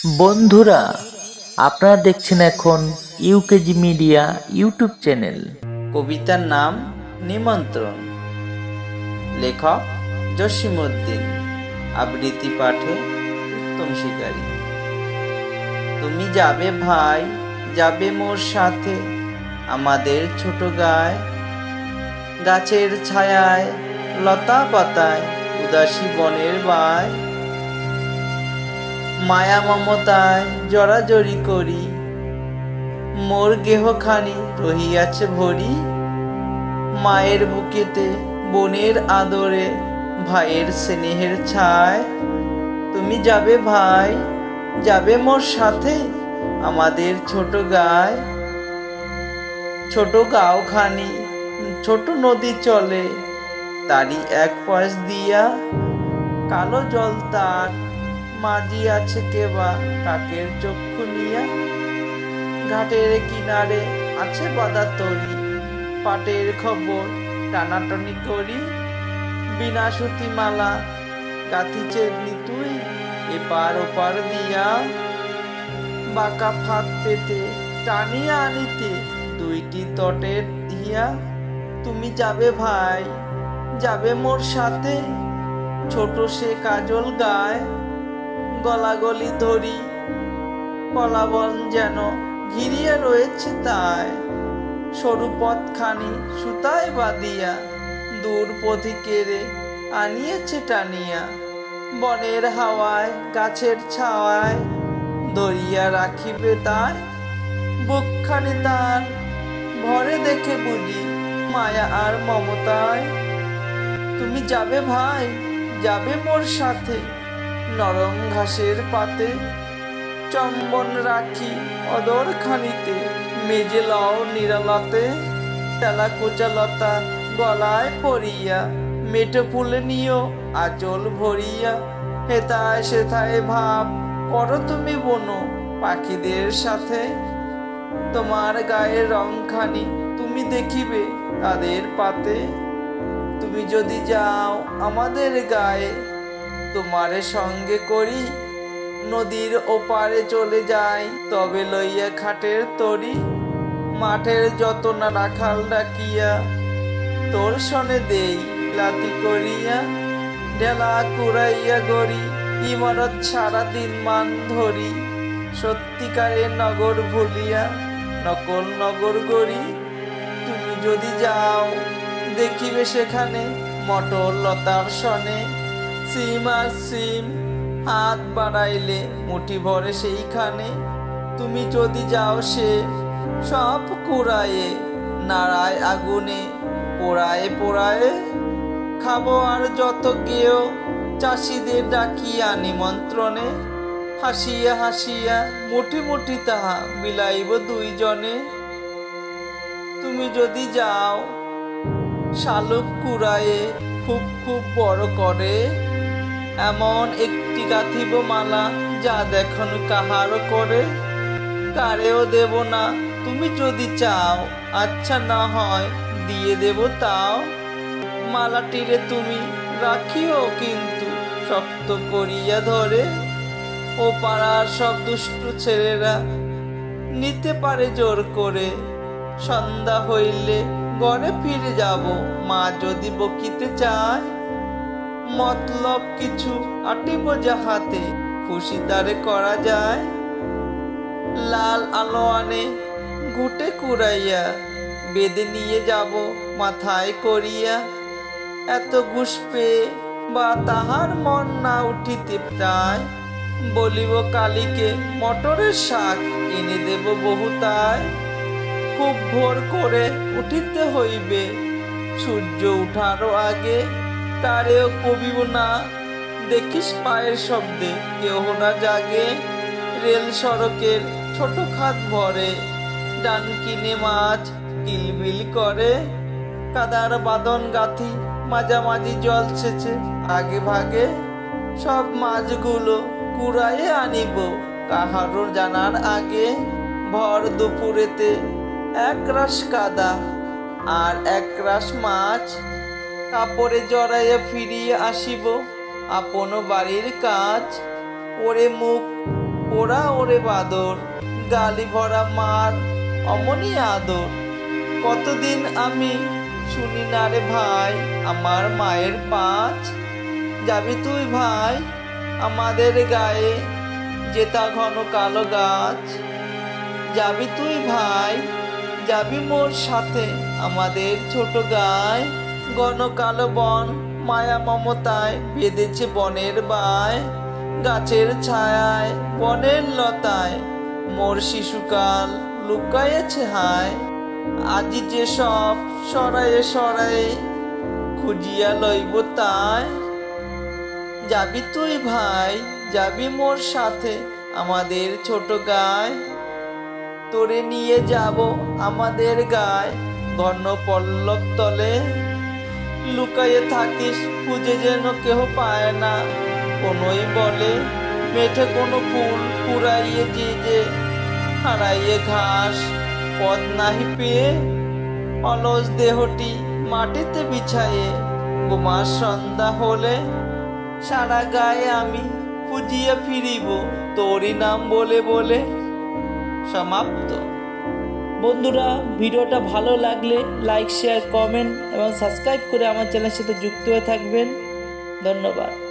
বন্ধুরা, আপনারা দেখছেন এখন ইউকেজি মিডিয়া ইউটিউব চ্যানেল। কবিতার নাম নিমন্ত্রণ। লেখক জসিমউদ্দিন। আবৃত্তি পাঠে উত্তম শিকারী। তুমি যাবে ভাই, যাবে মোর সাথে আমাদের ছোট গায়ে, গাছের ছায়ায় লতা পাতায় উদাসী বনের বায়, মায়া মমতায় জড়াজড়ি করি মোর গেহখানি রহিয়াছে ভরি, মায়ের বুকেতে বোনের আদরে ভাইয়ের স্নেহের ছায়। তুমি যাবে ভাই, যাবে মোর সাথে আমাদের ছোট গায়, ছোট গাঁওখানি ছোট নদী চলে তারই এক পাশ দিয়া, কালো জল তার মাঝি আছে কেবা কাকের চক্ষু নিয়া, ঘাটের কিনারে আছে বাঁধা তরি পাটের খবর টানাটানি করি, বিনা সুতি মালা গাঁথিছে তুই এপার ওপার দিয়া, বাঁকা ফাঁক পেতে টানিয়া আনিতে দুইটি তটের দিয়া। তুমি যাবে ভাই, যাবে মোর সাথে ছোট সে কাজল গায়, গলাগলি ধরি কলাবন যেন ঘিরিয়ে রয়েছে তাই, সরু পথখানি সুতায় বাঁধিয়া দূর পথিকেরে আনিয়েছে টানিয়া, বনের হাওয়ায় গাছের ছাওয়ায় ধরিয়া রাখিবে তাই, বুকখানি তার ভরে দেখে বুঝি মায়া আর মমতায়। তুমি যাবে ভাই, যাবে মোর সাথে নরম ঘাসের পাতে, চম্বন রাখি অদর খানিতে মেজে লাও নিরালাতে, তেলা কোচা লতা গলায় পরিয়া মেটে ফুলে নিও আঁচল ভরিয়া, হেতায় সেথায় ভাব করো তুমি বনো পাখিদের সাথে, তোমার গায়ের রংখানি তুমি দেখিবে তাদের পাতে। তুমি যদি যাও আমাদের গায়ে তোমারে সঙ্গে করি, নদীর ওপারে চলে যাই তবে লইয়া খাটের তরি, মাঠের যত না রাখাল ডাকিয়া তোর সনে দেই লাতি করিয়া, ঢেলা কুড়াইয়া গড়ি ইমারত সারা দিন মান ধরি, সত্যিকারে নগর ভুলিয়া নকল নগর গড়ি। তুমি যদি যাও দেখিবে সেখানে মটর লতার সনে সিম আর সিম, হাত বাড়াইলে মুঠি ভরে সেইখানে। তুমি যদি যাও সে সব কুড়ায়ে নাড়ায় আগুনে পোড়ায়ে পোড়ায়ে, খাবো আর যত কেউ চাষিদের ডাকিয়া নিমন্ত্রণে, হাসিয়া হাসিয়া মুঠি মুঠি তাহা বিলাইব দুইজনে। তুমি যদি যাও শালুক কুড়ায়ে খুব খুব বড় করে, এমন একটি গাঁথিব মালা যা দেখুন কাহারও করে, কারেও দেব না তুমি যদি চাও, আচ্ছা না হয় দিয়ে দেব তাও, মালাটিরে তুমি রাখিও কিন্তু শক্ত করিয়া ধরে, ও পাড়ার সব দুষ্টু ছেলেরা নিতে পারে জোর করে, সন্ধ্যা হইলে ঘরে ফিরে যাব মা যদি বকিতে চায়, মতলব কিছু আটিব যাহাতে খুশি তারে করা যায়, লাল আলো আনে ঘুটে কুড়াইয়া বেঁধে নিয়ে যাব মাথায় করিয়া, এত ঘুষ পেয়ে বা তাহার মন না উঠিতে চায়, বলিব কালীকে মটরের শাক এনে দেব বহুতায়, খুব ভোর করে উঠিতে হইবে সূর্য উঠারও আগে, তারেও কবিব না দেখিস পায়ের শব্দে কেহ না জাগে, রেল সড়কের ছোট খাত ভরে ডান কিনে মাছ কিলবিল করে, কাদার বাঁধন গাঁথি মাঝামাঝি জল ছেচে আগে ভাগে, সব মাছগুলো কুড়াইয়ে আনিব কাহারও জানার আগে, ভর দুপুরেতে এক রাশ কাদা আর এক রাশ মাছ, কাপড়ে জড়াইয়া ফিরিয়ে আসিব আপন বাড়ির কাজ, ওরে মুখ ওরা ওরে বাদর, গালি ভরা মার অমনি আদর। কতদিন আমি শুনি না রে ভাই আমার মায়ের পাঁচ। যাবি তুই ভাই আমাদের গায়ে যেতা ঘন কালো গাছ। যাবি তুই ভাই, যাবি মোর সাথে আমাদের ছোট গায়। ঘন কালো বন মায়া মমতায় বেঁধেছে বনের বায়। গাছের ছায়ায় বনের লতায় মোর শিশুকাল লুকায়েছে হায়। আজি যে সব সরায়ে সরায়ে খুঁজিয়া লইব তাই। যাবি তুই ভাই, যাবি মোর সাথে আমাদের ছোট গায়। তোরে নিয়ে যাব আমাদের গায় ঘন পল্লব তলে। লুকাইয়ে থাকিস খুঁজে যেন কেহ পায় না কোনোই বলে। মেঠে কোনো ফুল পুরাইয়ে যে হারাইয়ে ঘাস পথ নাহি পেয়ে। অলস দেহটি মাটিতে বিছায়ে ঘুমার সন্ধ্যা হলে। সারা গায়ে আমি খুঁজিয়া ফিরিব তোরই নাম বলে বলে। সমাপ্ত। বন্ধুরা, ভিডিওটা ভালো লাগলে লাইক, শেয়ার, কমেন্ট এবং সাবস্ক্রাইব করে আমার চ্যানেলের সাথে যুক্ত হয়ে থাকবেন। ধন্যবাদ।